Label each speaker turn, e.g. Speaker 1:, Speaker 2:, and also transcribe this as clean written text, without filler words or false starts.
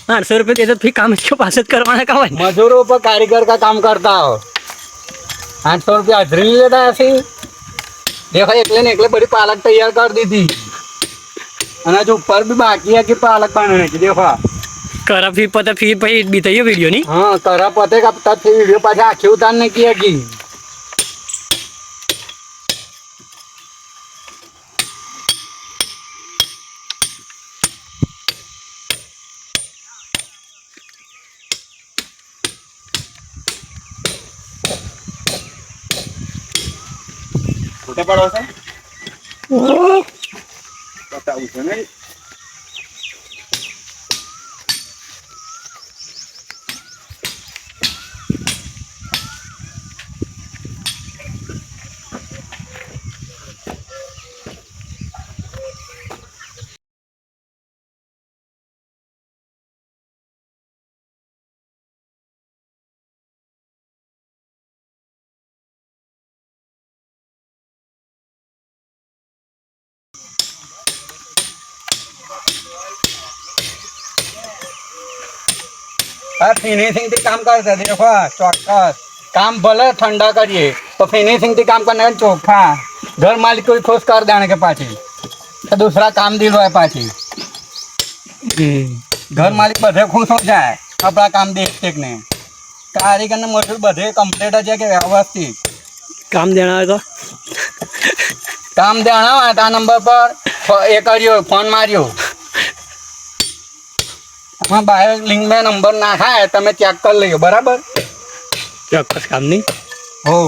Speaker 1: ₹800 दे तो फिर काम इसके पास करवाना का भाई।
Speaker 2: मजदूरों पर कारीगर का काम करता हो, 800 रुपया हाजिरी नहीं लेता ऐसे। देखो एकले ने एकले बड़ी पालक तैयार कर दी थी, और जो ऊपर भी बाकी है कि पालक बनाने की। देखो
Speaker 1: करा फिर पता फिर भाई बीताइए वीडियो नहीं।
Speaker 2: हाँ करा पते का तब फिर वीडियो पाछे आखी उतारने की है कि छोटे पड़ो से बताऊँ तो नहीं। फिनिशिंग થી કામ કરતા देखो ચોક્કસ काम भले ठंडा करिए तो फिनिशिंग થી काम करने का चोखा घर मालिक को खुश कर देने के पाछे तो दूसरा काम दिलवाए पाछे घर मालिक बधे खुश हो जाए अपना काम देखते ने कारीगर ने मजदूर बधे कंप्लीट है कि व्यवस्थित
Speaker 1: काम देना है तो
Speaker 2: काम देना है ता नंबर पर ये करियो फोन मारियो हाँ बाहर लिंक में नंबर नाखा है तमे चेक कर लियो बराबर
Speaker 1: ચોક્કસ કામ નહીં
Speaker 2: हो